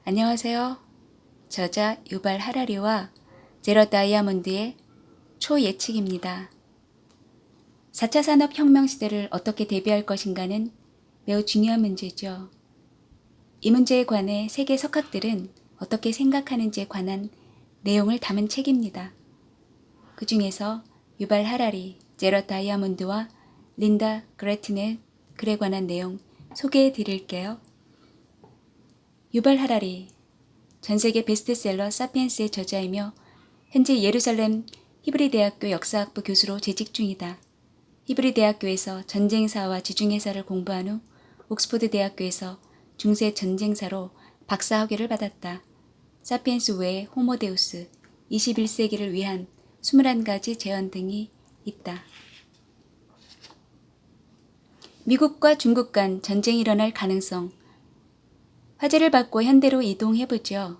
안녕하세요. 저자 유발 하라리와 제러 다이아몬드의 초예측입니다. 4차 산업혁명 시대를 어떻게 대비할 것인가는 매우 중요한 문제죠. 이 문제에 관해 세계 석학들은 어떻게 생각하는지에 관한 내용을 담은 책입니다. 그 중에서 유발 하라리, 제러 다이아몬드와 린다 그레튼의 글에 관한 내용 소개해 드릴게요. 유발 하라리, 전세계 베스트셀러 사피엔스의 저자이며 현재 예루살렘 히브리 대학교 역사학부 교수로 재직 중이다. 히브리 대학교에서 전쟁사와 지중해사를 공부한 후 옥스퍼드 대학교에서 중세 전쟁사로 박사학위를 받았다. 사피엔스 외에 호모데우스, 21세기를 위한 21가지 재현 등이 있다. 미국과 중국 간 전쟁이 일어날 가능성. 화제를 받고 현대로 이동해보죠.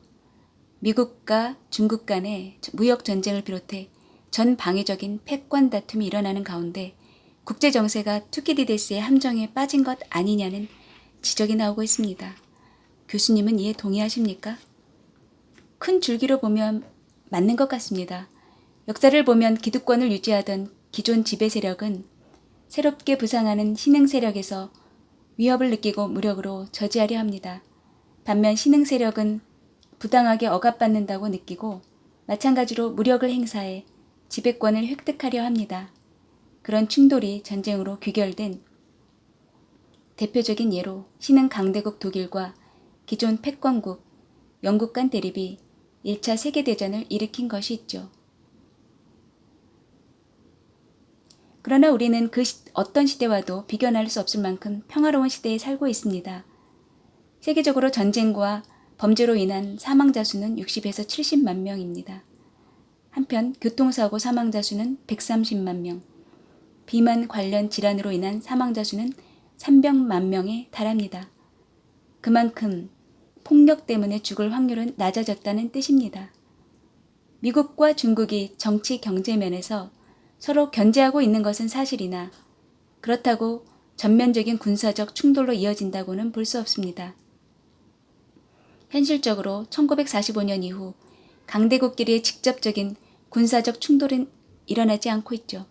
미국과 중국 간의 무역 전쟁을 비롯해 전 방위적인 패권 다툼이 일어나는 가운데 국제 정세가 투키디데스의 함정에 빠진 것 아니냐는 지적이 나오고 있습니다. 교수님은 이에 동의하십니까? 큰 줄기로 보면 맞는 것 같습니다. 역사를 보면 기득권을 유지하던 기존 지배 세력은 새롭게 부상하는 신흥 세력에서 위협을 느끼고 무력으로 저지하려 합니다. 반면 신흥 세력은 부당하게 억압받는다고 느끼고 마찬가지로 무력을 행사해 지배권을 획득하려 합니다. 그런 충돌이 전쟁으로 귀결된 대표적인 예로 신흥 강대국 독일과 기존 패권국 영국 간 대립이 1차 세계대전을 일으킨 것이 있죠. 그러나 우리는 그 어떤 시대와도 비교할 수 없을 만큼 평화로운 시대에 살고 있습니다. 세계적으로 전쟁과 범죄로 인한 사망자 수는 60에서 70만 명입니다. 한편 교통사고 사망자 수는 130만 명, 비만 관련 질환으로 인한 사망자 수는 300만 명에 달합니다. 그만큼 폭력 때문에 죽을 확률은 낮아졌다는 뜻입니다. 미국과 중국이 정치 경제 면에서 서로 견제하고 있는 것은 사실이나 그렇다고 전면적인 군사적 충돌로 이어진다고는 볼 수 없습니다. 현실적으로 1945년 이후 강대국끼리의 직접적인 군사적 충돌은 일어나지 않고 있죠.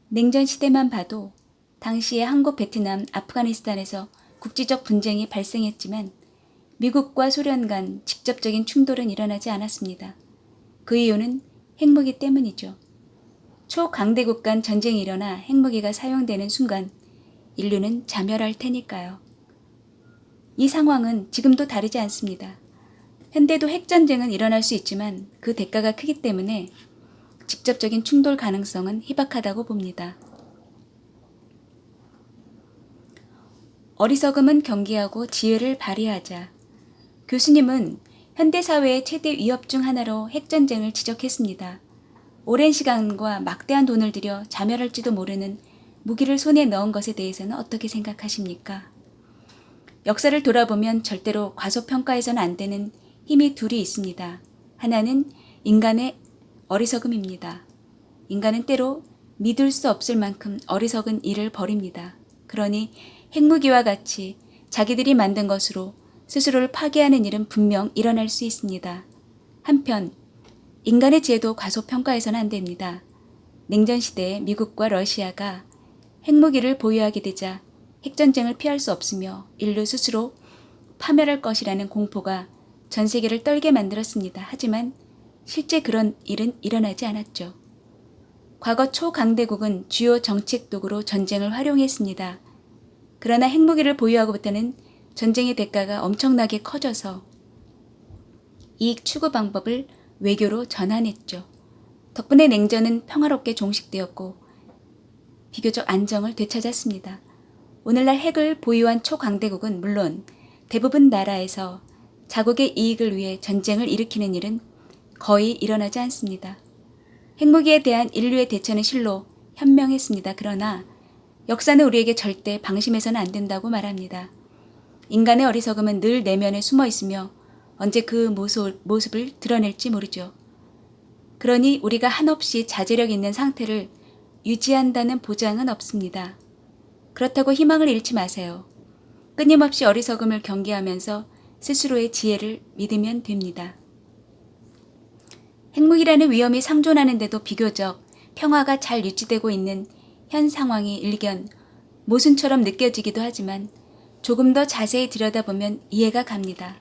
냉전 시대만 봐도 당시에 한국, 베트남, 아프가니스탄에서 국지적 분쟁이 발생했지만 미국과 소련 간 직접적인 충돌은 일어나지 않았습니다. 그 이유는 핵무기 때문이죠. 초강대국 간 전쟁이 일어나 핵무기가 사용되는 순간 인류는 자멸할 테니까요. 이 상황은 지금도 다르지 않습니다. 현대도 핵전쟁은 일어날 수 있지만 그 대가가 크기 때문에 직접적인 충돌 가능성은 희박하다고 봅니다. 어리석음은 경계하고 지혜를 발휘하자. 교수님은 현대사회의 최대 위협 중 하나로 핵전쟁을 지적했습니다. 오랜 시간과 막대한 돈을 들여 자멸할지도 모르는 무기를 손에 넣은 것에 대해서는 어떻게 생각하십니까? 역사를 돌아보면 절대로 과소평가해서는 안 되는 힘이 둘이 있습니다. 하나는 인간의 어리석음입니다. 인간은 때로 믿을 수 없을 만큼 어리석은 일을 벌입니다. 그러니 핵무기와 같이 자기들이 만든 것으로 스스로를 파괴하는 일은 분명 일어날 수 있습니다. 한편 인간의 지혜도 과소평가해서는 안 됩니다. 냉전 시대에 미국과 러시아가 핵무기를 보유하게 되자 핵전쟁을 피할 수 없으며 인류 스스로 파멸할 것이라는 공포가 전 세계를 떨게 만들었습니다. 하지만 실제 그런 일은 일어나지 않았죠. 과거 초강대국은 주요 정책 도구로 전쟁을 활용했습니다. 그러나 핵무기를 보유하고부터는 전쟁의 대가가 엄청나게 커져서 이익 추구 방법을 외교로 전환했죠. 덕분에 냉전은 평화롭게 종식되었고 비교적 안정을 되찾았습니다. 오늘날 핵을 보유한 초강대국은 물론 대부분 나라에서 자국의 이익을 위해 전쟁을 일으키는 일은 거의 일어나지 않습니다. 핵무기에 대한 인류의 대처는 실로 현명했습니다. 그러나 역사는 우리에게 절대 방심해서는 안 된다고 말합니다. 인간의 어리석음은 늘 내면에 숨어 있으며 언제 그 모습을 드러낼지 모르죠. 그러니 우리가 한없이 자제력 있는 상태를 유지한다는 보장은 없습니다. 그렇다고 희망을 잃지 마세요. 끊임없이 어리석음을 경계하면서 스스로의 지혜를 믿으면 됩니다. 핵무기라는 위험이 상존하는데도 비교적 평화가 잘 유지되고 있는 현 상황이 일견 모순처럼 느껴지기도 하지만 조금 더 자세히 들여다보면 이해가 갑니다.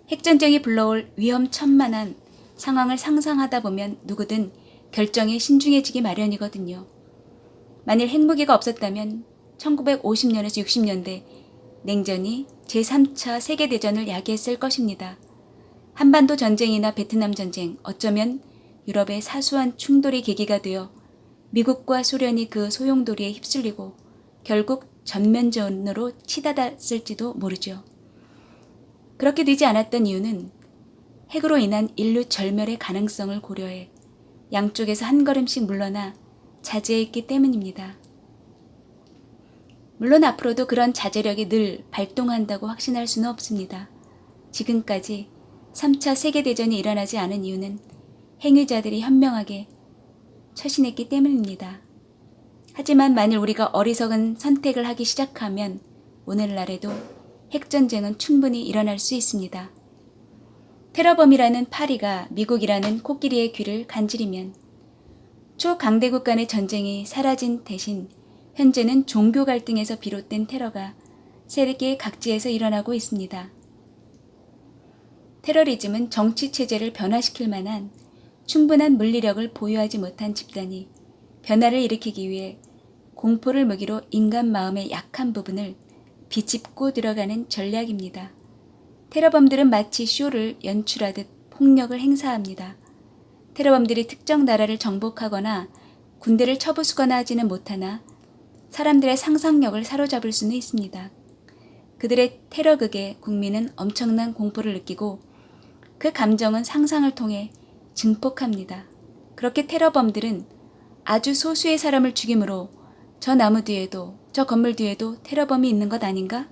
핵전쟁이 불러올 위험천만한 상황을 상상하다 보면 누구든 결정에 신중해지기 마련이거든요. 만일 핵무기가 없었다면 1950년에서 60년대 냉전이 제3차 세계대전을 야기했을 것입니다. 한반도 전쟁이나 베트남 전쟁, 어쩌면 유럽의 사소한 충돌이 계기가 되어 미국과 소련이 그 소용돌이에 휩쓸리고 결국 전면전으로 치닫았을지도 모르죠. 그렇게 되지 않았던 이유는 핵으로 인한 인류 절멸의 가능성을 고려해 양쪽에서 한 걸음씩 물러나 자제했기 때문입니다. 물론 앞으로도 그런 자제력이 늘 발동한다고 확신할 수는 없습니다. 지금까지 3차 세계대전이 일어나지 않은 이유는 행위자들이 현명하게 처신했기 때문입니다. 하지만 만일 우리가 어리석은 선택을 하기 시작하면 오늘날에도 핵전쟁은 충분히 일어날 수 있습니다. 테러범이라는 파리가 미국이라는 코끼리의 귀를 간지리면 초강대국 간의 전쟁이 사라진 대신 현재는 종교 갈등에서 비롯된 테러가 세계 각지에서 일어나고 있습니다. 테러리즘은 정치 체제를 변화시킬 만한 충분한 물리력을 보유하지 못한 집단이 변화를 일으키기 위해 공포를 무기로 인간 마음의 약한 부분을 비집고 들어가는 전략입니다. 테러범들은 마치 쇼를 연출하듯 폭력을 행사합니다. 테러범들이 특정 나라를 정복하거나 군대를 쳐부수거나 하지는 못하나 사람들의 상상력을 사로잡을 수는 있습니다. 그들의 테러극에 국민은 엄청난 공포를 느끼고 그 감정은 상상을 통해 증폭합니다. 그렇게 테러범들은 아주 소수의 사람을 죽임으로 저 나무 뒤에도 저 건물 뒤에도 테러범이 있는 것 아닌가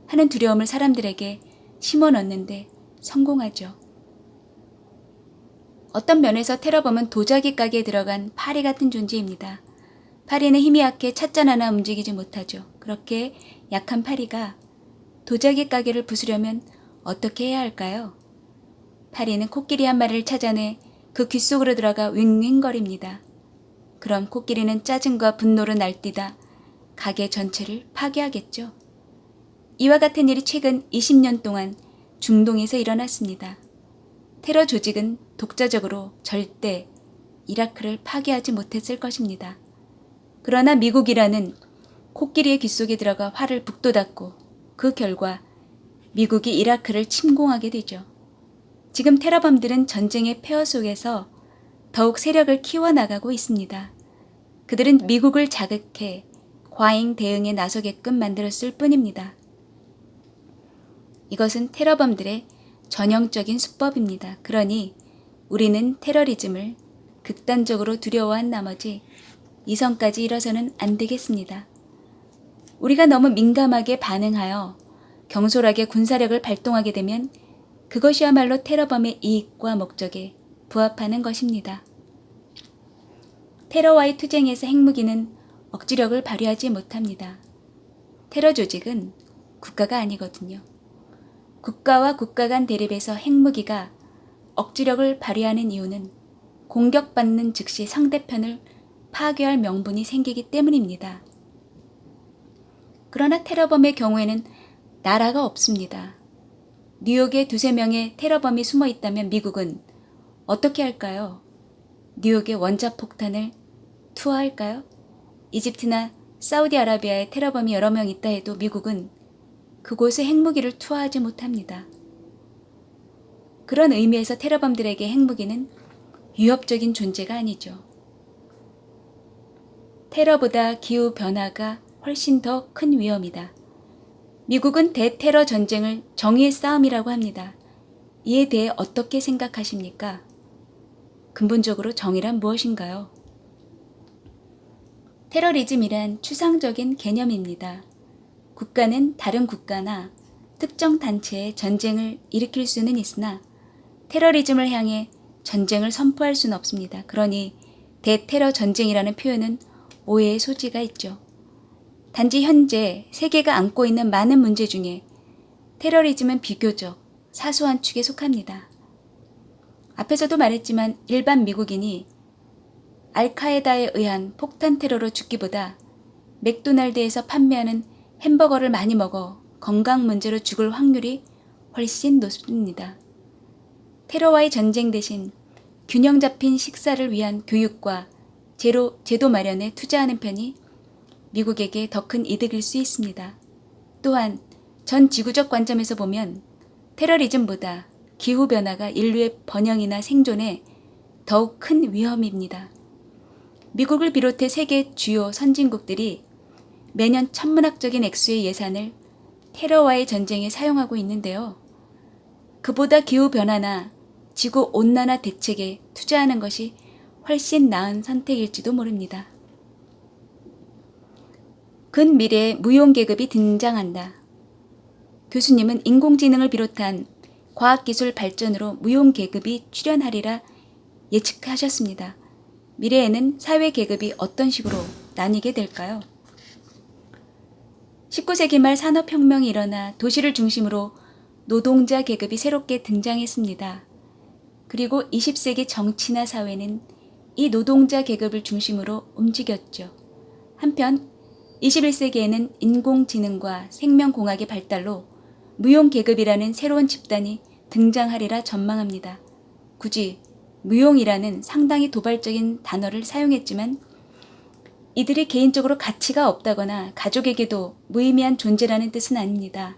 하는 두려움을 사람들에게 심어 넣는데 성공하죠. 어떤 면에서 테러범은 도자기 가게에 들어간 파리 같은 존재입니다. 파리는 힘이 약해 찻잔 하나 움직이지 못하죠. 그렇게 약한 파리가 도자기 가게를 부수려면 어떻게 해야 할까요? 파리는 코끼리 한 마리를 찾아내 그 귀 속으로 들어가 윙윙거립니다. 그럼 코끼리는 짜증과 분노로 날뛰다 가게 전체를 파괴하겠죠. 이와 같은 일이 최근 20년 동안 중동에서 일어났습니다. 테러 조직은 독자적으로 절대 이라크를 파괴하지 못했을 것입니다. 그러나 미국이라는 코끼리의 귀 속에 들어가 활을 북돋았고 그 결과 미국이 이라크를 침공하게 되죠. 지금 테러범들은 전쟁의 폐허 속에서 더욱 세력을 키워나가고 있습니다. 그들은 미국을 자극해 과잉 대응에 나서게끔 만들었을 뿐입니다. 이것은 테러범들의 전형적인 수법입니다. 그러니 우리는 테러리즘을 극단적으로 두려워한 나머지 이성까지 일어서는 안 되겠습니다. 우리가 너무 민감하게 반응하여 경솔하게 군사력을 발동하게 되면 그것이야말로 테러범의 이익과 목적에 부합하는 것입니다. 테러와의 투쟁에서 핵무기는 억지력을 발휘하지 못합니다. 테러 조직은 국가가 아니거든요. 국가와 국가 간 대립에서 핵무기가 억지력을 발휘하는 이유는 공격받는 즉시 상대편을 파괴할 명분이 생기기 때문입니다. 그러나 테러범의 경우에는 나라가 없습니다. 뉴욕에 2~3명의 테러범이 숨어 있다면 미국은 어떻게 할까요? 뉴욕에 원자폭탄을 투하할까요? 이집트나 사우디아라비아에 테러범이 여러 명 있다 해도 미국은 그곳에 핵무기를 투하하지 못합니다. 그런 의미에서 테러범들에게 핵무기는 위협적인 존재가 아니죠. 테러보다 기후변화가 훨씬 더 큰 위험이다. 미국은 대테러 전쟁을 정의의 싸움이라고 합니다. 이에 대해 어떻게 생각하십니까? 근본적으로 정의란 무엇인가요? 테러리즘이란 추상적인 개념입니다. 국가는 다른 국가나 특정 단체에 전쟁을 일으킬 수는 있으나 테러리즘을 향해 전쟁을 선포할 수는 없습니다. 그러니 대테러 전쟁이라는 표현은 오해의 소지가 있죠. 단지 현재 세계가 안고 있는 많은 문제 중에 테러리즘은 비교적 사소한 축에 속합니다. 앞에서도 말했지만 일반 미국인이 알카에다에 의한 폭탄 테러로 죽기보다 맥도날드에서 판매하는 햄버거를 많이 먹어 건강 문제로 죽을 확률이 훨씬 높습니다. 테러와의 전쟁 대신 균형 잡힌 식사를 위한 교육과 제도 마련에 투자하는 편이 미국에게 더 큰 이득일 수 있습니다. 또한 전 지구적 관점에서 보면 테러리즘보다 기후변화가 인류의 번영이나 생존에 더욱 큰 위험입니다. 미국을 비롯해 세계 주요 선진국들이 매년 천문학적인 액수의 예산을 테러와의 전쟁에 사용하고 있는데요. 그보다 기후변화나 지구온난화 대책에 투자하는 것이 훨씬 나은 선택일지도 모릅니다. 근미래의 무용계급이 등장한다. 교수님은 인공지능을 비롯한 과학기술 발전으로 무용계급이 출현하리라 예측하셨습니다. 미래에는 사회계급이 어떤 식으로 나뉘게 될까요? 19세기 말 산업혁명이 일어나 도시를 중심으로 노동자 계급이 새롭게 등장했습니다. 그리고 20세기 정치나 사회는 이 노동자 계급을 중심으로 움직였죠. 한편 21세기에는 인공지능과 생명공학의 발달로 무용계급이라는 새로운 집단이 등장하리라 전망합니다. 굳이 무용이라는 상당히 도발적인 단어를 사용했지만 이들이 개인적으로 가치가 없다거나 가족에게도 무의미한 존재라는 뜻은 아닙니다.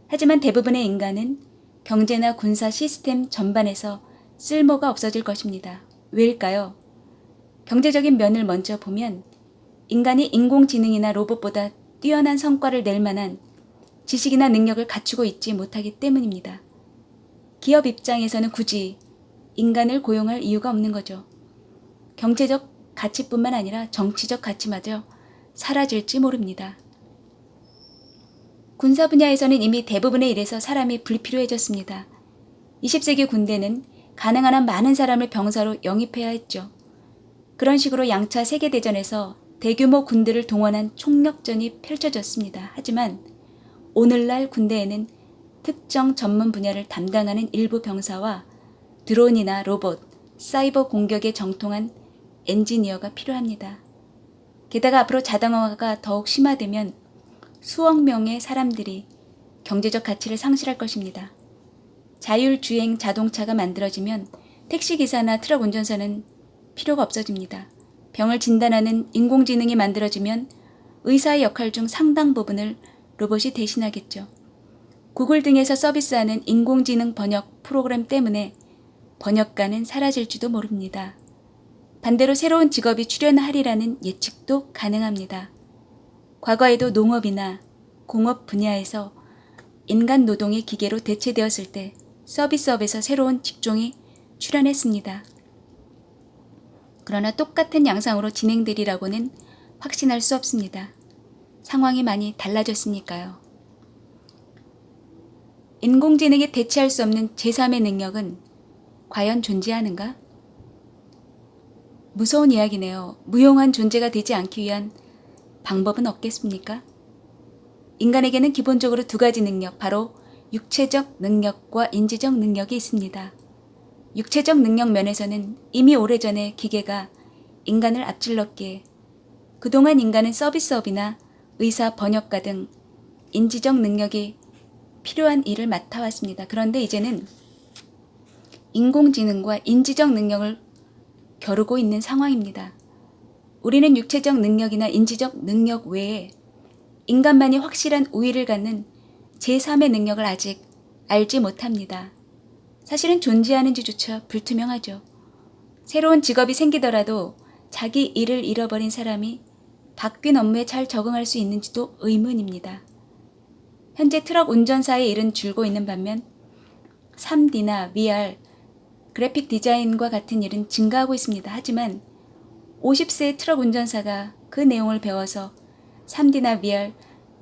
하지만 대부분의 인간은 경제나 군사 시스템 전반에서 쓸모가 없어질 것입니다. 왜일까요? 경제적인 면을 먼저 보면 인간이 인공지능이나 로봇보다 뛰어난 성과를 낼 만한 지식이나 능력을 갖추고 있지 못하기 때문입니다. 기업 입장에서는 굳이 인간을 고용할 이유가 없는 거죠. 경제적 가치뿐만 아니라 정치적 가치마저 사라질지 모릅니다. 군사 분야에서는 이미 대부분의 일에서 사람이 불필요해졌습니다. 20세기 군대는 가능한 한 많은 사람을 병사로 영입해야 했죠. 그런 식으로 양차 세계대전에서 대규모 군들을 동원한 총력전이 펼쳐졌습니다. 하지만 오늘날 군대에는 특정 전문 분야를 담당하는 일부 병사와 드론이나 로봇, 사이버 공격에 정통한 엔지니어가 필요합니다. 게다가 앞으로 자동화가 더욱 심화되면 수억 명의 사람들이 경제적 가치를 상실할 것입니다. 자율주행 자동차가 만들어지면 택시기사나 트럭 운전사는 필요가 없어집니다. 병을 진단하는 인공지능이 만들어지면 의사의 역할 중 상당 부분을 로봇이 대신하겠죠. 구글 등에서 서비스하는 인공지능 번역 프로그램 때문에 번역가는 사라질지도 모릅니다. 반대로 새로운 직업이 출현하리라는 예측도 가능합니다. 과거에도 농업이나 공업 분야에서 인간 노동이 기계로 대체되었을 때 서비스업에서 새로운 직종이 출현했습니다. 그러나 똑같은 양상으로 진행되리라고는 확신할 수 없습니다. 상황이 많이 달라졌으니까요. 인공지능이 대체할 수 없는 제3의 능력은 과연 존재하는가? 무서운 이야기네요. 무용한 존재가 되지 않기 위한 방법은 없겠습니까? 인간에게는 기본적으로 두 가지 능력, 바로 육체적 능력과 인지적 능력이 있습니다. 육체적 능력 면에서는 이미 오래전에 기계가 인간을 앞질렀기에 그동안 인간은 서비스업이나 의사, 번역가 등 인지적 능력이 필요한 일을 맡아왔습니다. 그런데 이제는 인공지능과 인지적 능력을 겨루고 있는 상황입니다. 우리는 육체적 능력이나 인지적 능력 외에 인간만이 확실한 우위를 갖는 제3의 능력을 아직 알지 못합니다. 사실은 존재하는지조차 불투명하죠. 새로운 직업이 생기더라도 자기 일을 잃어버린 사람이 바뀐 업무에 잘 적응할 수 있는지도 의문입니다. 현재 트럭 운전사의 일은 줄고 있는 반면 3D나 VR, 그래픽 디자인과 같은 일은 증가하고 있습니다. 하지만 50세의 트럭 운전사가 그 내용을 배워서 3D나 VR,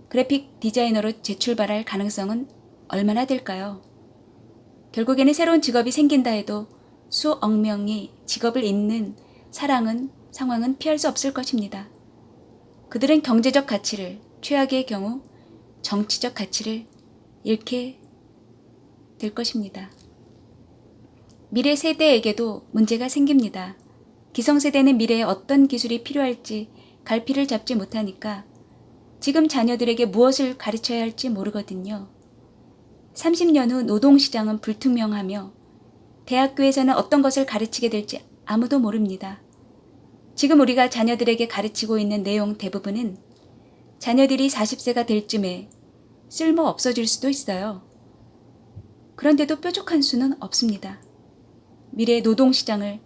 그래픽 디자이너로 재출발할 가능성은 얼마나 될까요? 결국에는 새로운 직업이 생긴다 해도 수억 명이 직업을 잃는 상황은 피할 수 없을 것입니다. 그들은 경제적 가치를, 최악의 경우 정치적 가치를 잃게 될 것입니다. 미래 세대에게도 문제가 생깁니다. 기성세대는 미래에 어떤 기술이 필요할지 갈피를 잡지 못하니까 지금 자녀들에게 무엇을 가르쳐야 할지 모르거든요. 30년 후 노동시장은 불투명하며 대학교에서는 어떤 것을 가르치게 될지 아무도 모릅니다. 지금 우리가 자녀들에게 가르치고 있는 내용 대부분은 자녀들이 40세가 될 쯤에 쓸모 없어질 수도 있어요. 그런데도 뾰족한 수는 없습니다. 미래의 노동시장을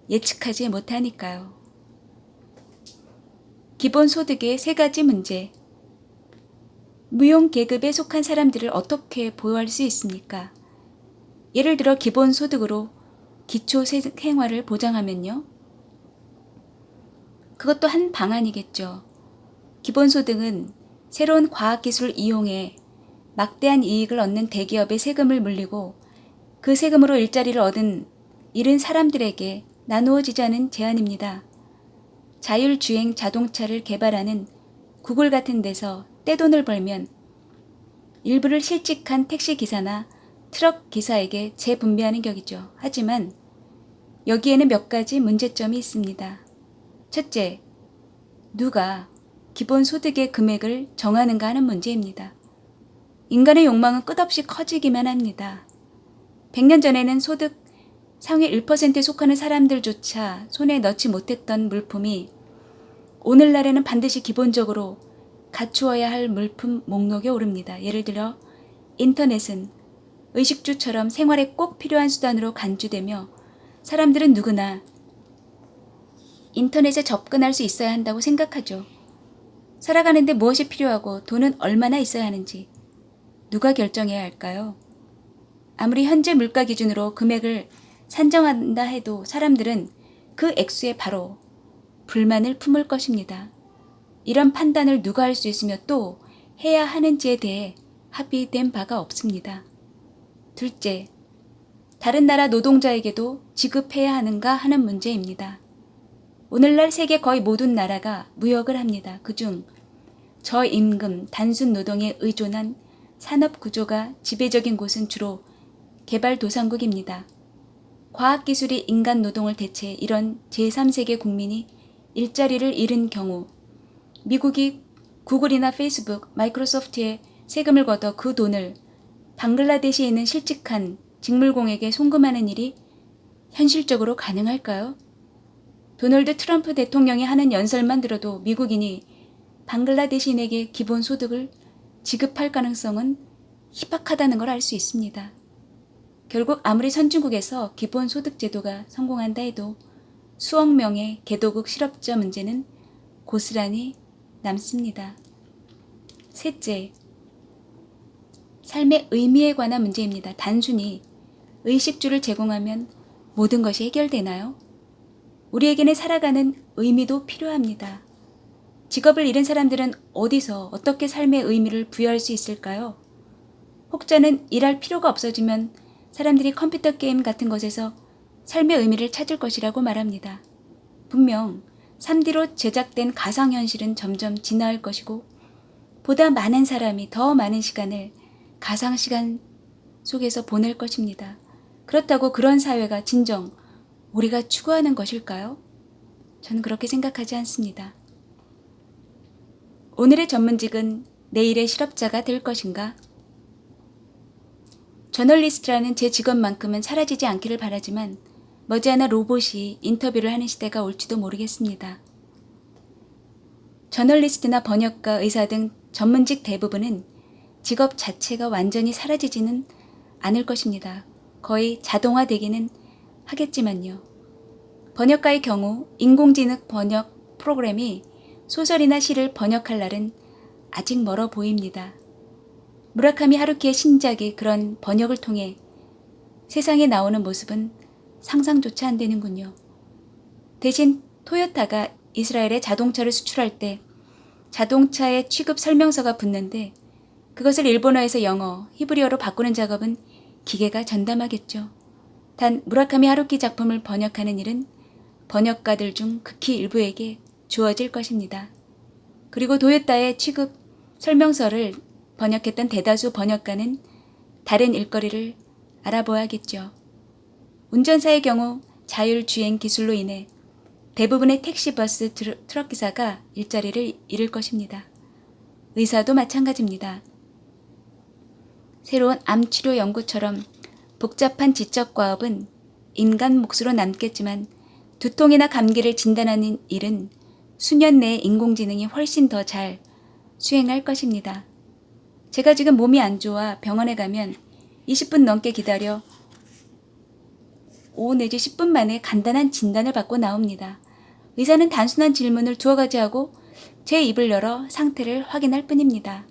예측하지 못하니까요. 기본소득의 3가지 문제. 무용 계급에 속한 사람들을 어떻게 보호할 수 있습니까? 예를 들어 기본소득으로 기초 생활을 보장하면요. 그것도 한 방안이겠죠. 기본소득은 새로운 과학기술을 이용해 막대한 이익을 얻는 대기업의 세금을 물리고 그 세금으로 일자리를 잃은 사람들에게 나누어지자는 제안입니다. 자율주행 자동차를 개발하는 구글 같은 데서 떼돈을 벌면 일부를 실직한 택시기사나 트럭 기사에게 재분배하는 격이죠. 하지만 여기에는 몇 가지 문제점이 있습니다. 첫째, 누가 기본소득의 금액을 정하는가 하는 문제입니다. 인간의 욕망은 끝없이 커지기만 합니다. 100년 전에는 소득 상위 1%에 속하는 사람들조차 손에 넣지 못했던 물품이 오늘날에는 반드시 기본적으로 갖추어야 할 물품 목록에 오릅니다. 예를 들어 인터넷은 의식주처럼 생활에 꼭 필요한 수단으로 간주되며 사람들은 누구나 인터넷에 접근할 수 있어야 한다고 생각하죠. 살아가는데 무엇이 필요하고 돈은 얼마나 있어야 하는지 누가 결정해야 할까요? 아무리 현재 물가 기준으로 금액을 산정한다 해도 사람들은 그 액수에 바로 불만을 품을 것입니다. 이런 판단을 누가 할 수 있으며 또 해야 하는지에 대해 합의된 바가 없습니다. 둘째, 다른 나라 노동자에게도 지급해야 하는가 하는 문제입니다. 오늘날 세계 거의 모든 나라가 무역을 합니다. 그중 저임금, 단순 노동에 의존한 산업 구조가 지배적인 곳은 주로 개발도상국입니다. 과학기술이 인간 노동을 대체 이런 제3세계 국민이 일자리를 잃은 경우 미국이 구글이나 페이스북, 마이크로소프트에 세금을 걷어 그 돈을 방글라데시에 있는 실직한 직물공에게 송금하는 일이 현실적으로 가능할까요? 도널드 트럼프 대통령이 하는 연설만 들어도 미국인이 방글라데시인에게 기본소득을 지급할 가능성은 희박하다는 걸 알 수 있습니다. 결국 아무리 선진국에서 기본소득 제도가 성공한다 해도 수억 명의 개도국 실업자 문제는 고스란히 남습니다. 셋째, 삶의 의미에 관한 문제입니다. 단순히 의식주를 제공하면 모든 것이 해결되나요? 우리에게는 살아가는 의미도 필요합니다. 직업을 잃은 사람들은 어디서 어떻게 삶의 의미를 부여할 수 있을까요? 혹자는 일할 필요가 없어지면 사람들이 컴퓨터 게임 같은 것에서 삶의 의미를 찾을 것이라고 말합니다. 분명 3D로 제작된 가상현실은 점점 진화할 것이고 보다 많은 사람이 더 많은 시간을 가상시간 속에서 보낼 것입니다. 그렇다고 그런 사회가 진정 우리가 추구하는 것일까요? 저는 그렇게 생각하지 않습니다. 오늘의 전문직은 내일의 실업자가 될 것인가? 저널리스트라는 제 직업만큼은 사라지지 않기를 바라지만 머지않아 로봇이 인터뷰를 하는 시대가 올지도 모르겠습니다. 저널리스트나 번역가, 의사 등 전문직 대부분은 직업 자체가 완전히 사라지지는 않을 것입니다. 거의 자동화되기는 하겠지만요. 번역가의 경우 인공지능 번역 프로그램이 소설이나 시를 번역할 날은 아직 멀어 보입니다. 무라카미 하루키의 신작이 그런 번역을 통해 세상에 나오는 모습은 상상조차 안 되는군요. 대신 토요타가 이스라엘에 자동차를 수출할 때 자동차의 취급 설명서가 붙는데 그것을 일본어에서 영어, 히브리어로 바꾸는 작업은 기계가 전담하겠죠. 단 무라카미 하루키 작품을 번역하는 일은 번역가들 중 극히 일부에게 주어질 것입니다. 그리고 토요타의 취급 설명서를 번역했던 대다수 번역가는 다른 일거리를 알아보아야겠죠. 운전사의 경우 자율주행 기술로 인해 대부분의 택시, 버스, 트럭 기사가 일자리를 잃을 것입니다. 의사도 마찬가지입니다. 새로운 암치료 연구처럼 복잡한 지적과업은 인간 몫으로 남겠지만 두통이나 감기를 진단하는 일은 수년 내에 인공지능이 훨씬 더 잘 수행할 것입니다. 제가 지금 몸이 안 좋아 병원에 가면 20분 넘게 기다려 5 내지 10분 만에 간단한 진단을 받고 나옵니다. 의사는 단순한 질문을 두어 가지 하고 제 입을 열어 상태를 확인할 뿐입니다.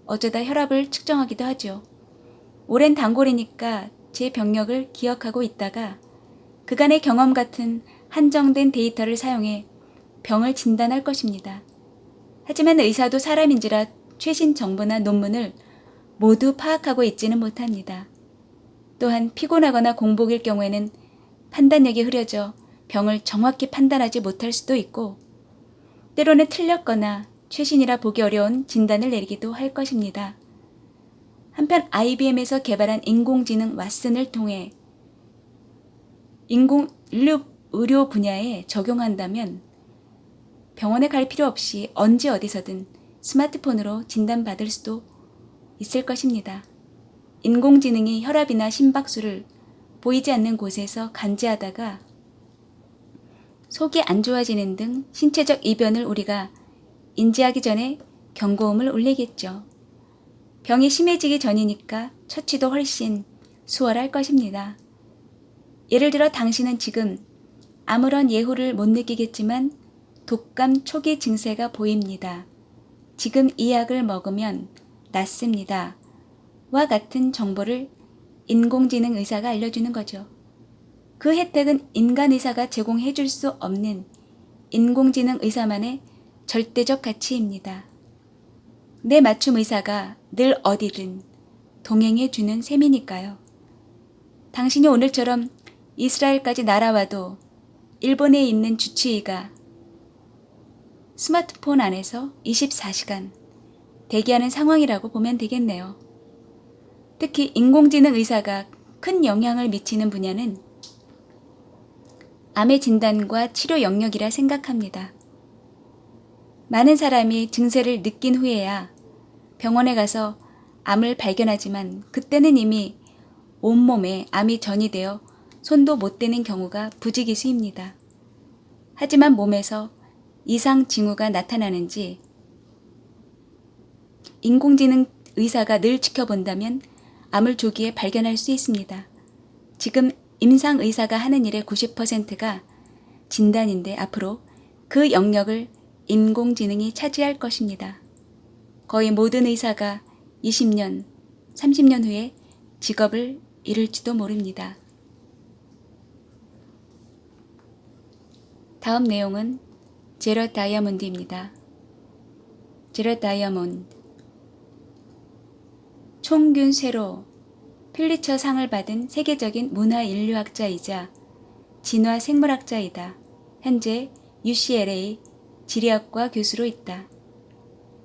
어쩌다 혈압을 측정하기도 하죠. 오랜 단골이니까 제 병력을 기억하고 있다가 그간의 경험 같은 한정된 데이터를 사용해 병을 진단할 것입니다. 하지만 의사도 사람인지라 최신 정보나 논문을 모두 파악하고 있지는 못합니다. 또한 피곤하거나 공복일 경우에는 판단력이 흐려져 병을 정확히 판단하지 못할 수도 있고 때로는 틀렸거나 최신이라 보기 어려운 진단을 내리기도 할 것입니다. 한편 IBM에서 개발한 인공지능 왓슨을 통해 의료 분야에 적용한다면 병원에 갈 필요 없이 언제 어디서든 스마트폰으로 진단받을 수도 있을 것입니다. 인공지능이 혈압이나 심박수를 보이지 않는 곳에서 감지하다가 속이 안 좋아지는 등 신체적 이변을 우리가 인지하기 전에 경고음을 울리겠죠. 병이 심해지기 전이니까 처치도 훨씬 수월할 것입니다. 예를 들어 당신은 지금 아무런 예후를 못 느끼겠지만 독감 초기 증세가 보입니다. 지금 이 약을 먹으면 낫습니다. 와 같은 정보를 인공지능 의사가 알려주는 거죠. 그 혜택은 인간 의사가 제공해 줄 수 없는 인공지능 의사만의 절대적 가치입니다. 내 맞춤 의사가 늘 어디든 동행해 주는 셈이니까요. 당신이 오늘처럼 이스라엘까지 날아와도 일본에 있는 주치의가 스마트폰 안에서 24시간 대기하는 상황이라고 보면 되겠네요. 특히 인공지능 의사가 큰 영향을 미치는 분야는 암의 진단과 치료 영역이라 생각합니다. 많은 사람이 증세를 느낀 후에야 병원에 가서 암을 발견하지만 그때는 이미 온몸에 암이 전이되어 손도 못 대는 경우가 부지기수입니다. 하지만 몸에서 이상 징후가 나타나는지 인공지능 의사가 늘 지켜본다면 암을 조기에 발견할 수 있습니다. 지금 임상 의사가 하는 일의 90%가 진단인데 앞으로 그 영역을 인공지능이 차지할 것입니다. 거의 모든 의사가 20년, 30년 후에 직업을 잃을지도 모릅니다. 다음 내용은 제럿 다이아몬드입니다. 제럿 다이아몬드. 총균 쇠로 필리처 상을 받은 세계적인 문화인류학자이자 진화생물학자이다. 현재 UCLA 지리학과 교수로 있다.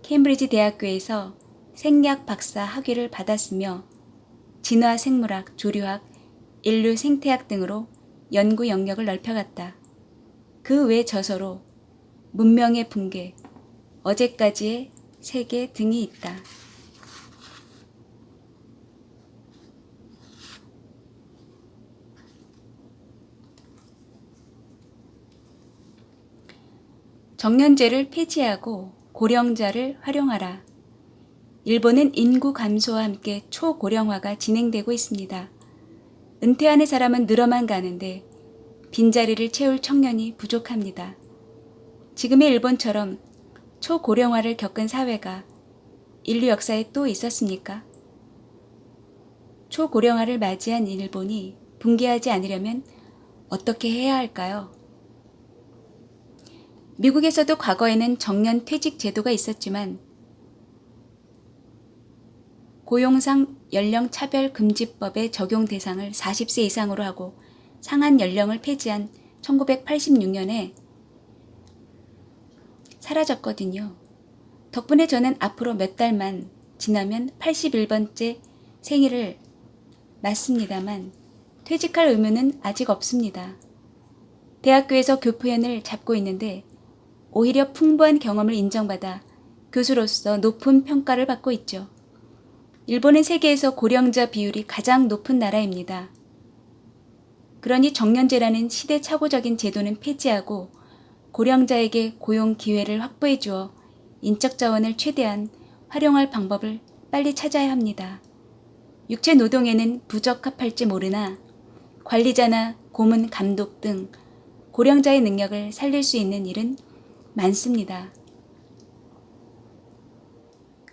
케임브리지 대학교에서 생약 박사 학위를 받았으며 진화생물학, 조류학, 인류 생태학 등으로 연구 영역을 넓혀갔다. 그 외 저서로 문명의 붕괴, 어제까지의 세계 등이 있다. 정년제를 폐지하고 고령자를 활용하라. 일본은 인구 감소와 함께 초고령화가 진행되고 있습니다. 은퇴하는 사람은 늘어만 가는데 빈자리를 채울 청년이 부족합니다. 지금의 일본처럼 초고령화를 겪은 사회가 인류 역사에 또 있었습니까? 초고령화를 맞이한 일본이 붕괴하지 않으려면 어떻게 해야 할까요? 미국에서도 과거에는 정년 퇴직 제도가 있었지만 고용상 연령차별금지법의 적용 대상을 40세 이상으로 하고 상한 연령을 폐지한 1986년에 사라졌거든요. 덕분에 저는 앞으로 몇 달만 지나면 81번째 생일을 맞습니다만 퇴직할 의무는 아직 없습니다. 대학교에서 교포연을 잡고 있는데 오히려 풍부한 경험을 인정받아 교수로서 높은 평가를 받고 있죠. 일본은 세계에서 고령자 비율이 가장 높은 나라입니다. 그러니 정년제라는 시대착오적인 제도는 폐지하고 고령자에게 고용 기회를 확보해 주어 인적 자원을 최대한 활용할 방법을 빨리 찾아야 합니다. 육체 노동에는 부적합할지 모르나 관리자나 고문, 감독 등 고령자의 능력을 살릴 수 있는 일은 많습니다.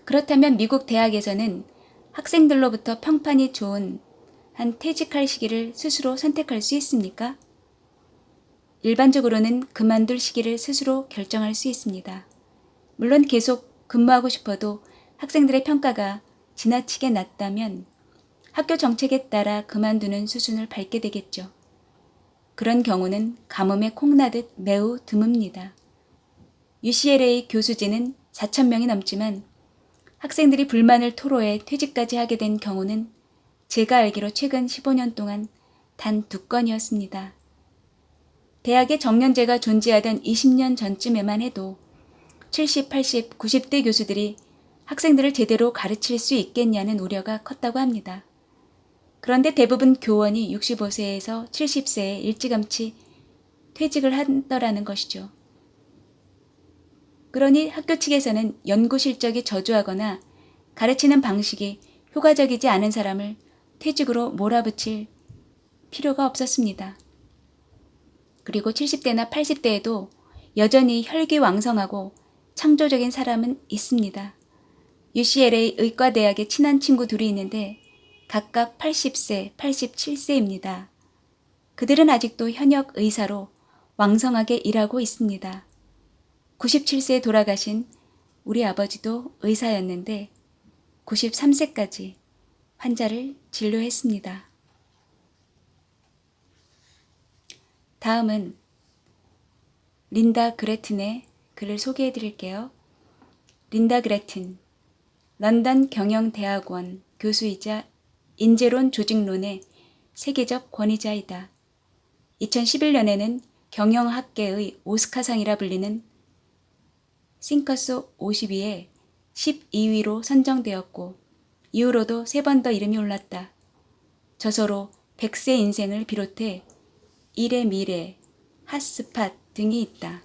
그렇다면 미국 대학에서는 학생들로부터 평판이 좋은 한 퇴직할 시기를 스스로 선택할 수 있습니까? 일반적으로는 그만둘 시기를 스스로 결정할 수 있습니다. 물론 계속 근무하고 싶어도 학생들의 평가가 지나치게 낮다면 학교 정책에 따라 그만두는 수순을 밟게 되겠죠. 그런 경우는 가뭄에 콩나듯 매우 드뭅니다. UCLA 교수진은 4,000명이 넘지만 학생들이 불만을 토로해 퇴직까지 하게 된 경우는 제가 알기로 최근 15년 동안 단 2건이었습니다. 대학에 정년제가 존재하던 20년 전쯤에만 해도 70, 80, 90대 교수들이 학생들을 제대로 가르칠 수 있겠냐는 우려가 컸다고 합니다. 그런데 대부분 교원이 65세에서 70세에 일찌감치 퇴직을 하더라는 것이죠. 그러니 학교 측에서는 연구 실적이 저조하거나 가르치는 방식이 효과적이지 않은 사람을 퇴직으로 몰아붙일 필요가 없었습니다. 그리고 70대나 80대에도 여전히 혈기왕성하고 창조적인 사람은 있습니다. UCLA 의과대학에 친한 친구 둘이 있는데 각각 80세, 87세입니다. 그들은 아직도 현역 의사로 왕성하게 일하고 있습니다. 97세에 돌아가신 우리 아버지도 의사였는데 93세까지 환자를 진료했습니다. 다음은 린다 그레튼의 글을 소개해 드릴게요. 린다 그레튼, 런던 경영대학원 교수이자 인재론 조직론의 세계적 권위자이다. 2011년에는 경영학계의 오스카상이라 불리는 싱커스 52에 12위로 선정되었고 이후로도 3번 더 이름이 올랐다. 저서로 100세 인생을 비롯해 일의 미래, 핫스팟 등이 있다.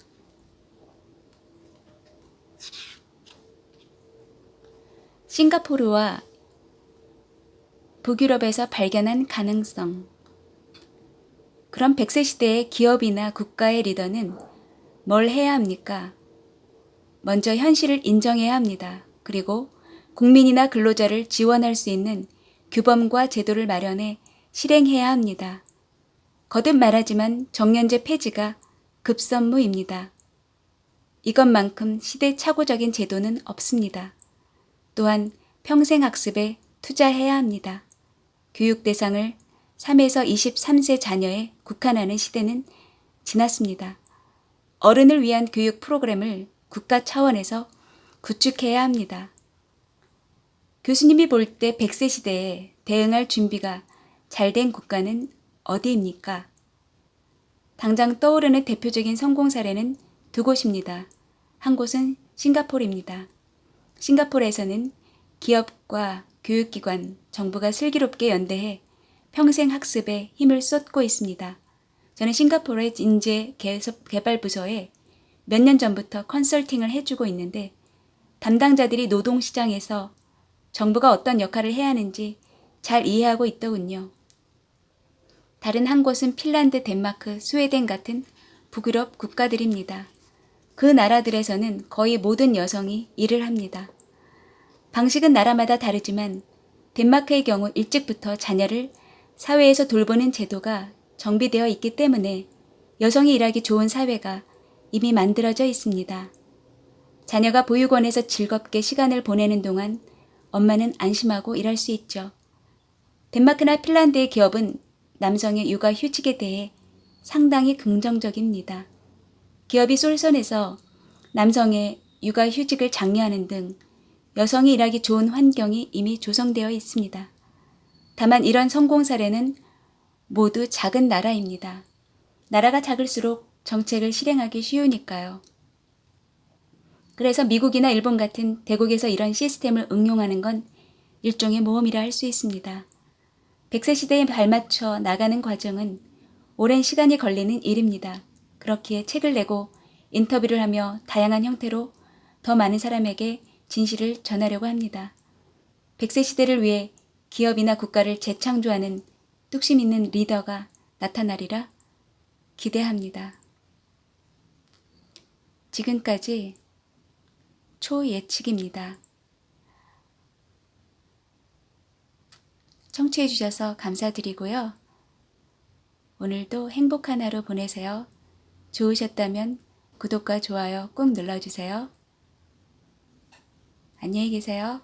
싱가포르와 북유럽에서 발견한 가능성. 그럼 100세 시대의 기업이나 국가의 리더는 뭘 해야 합니까? 먼저 현실을 인정해야 합니다. 그리고 국민이나 근로자를 지원할 수 있는 규범과 제도를 마련해 실행해야 합니다. 거듭 말하지만 정년제 폐지가 급선무입니다. 이것만큼 시대착오적인 제도는 없습니다. 또한 평생학습에 투자해야 합니다. 교육 대상을 3에서 23세 자녀에 국한하는 시대는 지났습니다. 어른을 위한 교육 프로그램을 국가 차원에서 구축해야 합니다. 교수님이 볼 때 100세 시대에 대응할 준비가 잘 된 국가는 어디입니까? 당장 떠오르는 대표적인 성공 사례는 2곳입니다. 한 곳은 싱가포르입니다. 싱가포르에서는 기업과 교육기관, 정부가 슬기롭게 연대해 평생 학습에 힘을 쏟고 있습니다. 저는 싱가포르의 인재 개발 부서에 몇 년 전부터 컨설팅을 해주고 있는데 담당자들이 노동시장에서 정부가 어떤 역할을 해야 하는지 잘 이해하고 있더군요. 다른 한 곳은 핀란드, 덴마크, 스웨덴 같은 북유럽 국가들입니다. 그 나라들에서는 거의 모든 여성이 일을 합니다. 방식은 나라마다 다르지만 덴마크의 경우 일찍부터 자녀를 사회에서 돌보는 제도가 정비되어 있기 때문에 여성이 일하기 좋은 사회가 이미 만들어져 있습니다. 자녀가 보육원에서 즐겁게 시간을 보내는 동안 엄마는 안심하고 일할 수 있죠. 덴마크나 핀란드의 기업은 남성의 육아 휴직에 대해 상당히 긍정적입니다. 기업이 솔선해서 남성의 육아 휴직을 장려하는 등 여성이 일하기 좋은 환경이 이미 조성되어 있습니다. 다만 이런 성공 사례는 모두 작은 나라입니다. 나라가 작을수록 정책을 실행하기 쉬우니까요. 그래서 미국이나 일본 같은 대국에서 이런 시스템을 응용하는 건 일종의 모험이라 할 수 있습니다. 100세 시대에 발맞춰 나가는 과정은 오랜 시간이 걸리는 일입니다. 그렇기에 책을 내고 인터뷰를 하며 다양한 형태로 더 많은 사람에게 진실을 전하려고 합니다. 100세 시대를 위해 기업이나 국가를 재창조하는 뚝심 있는 리더가 나타나리라 기대합니다. 지금까지 초예측입니다. 청취해 주셔서 감사드리고요. 오늘도 행복한 하루 보내세요. 좋으셨다면 구독과 좋아요 꾹 눌러주세요. 안녕히 계세요.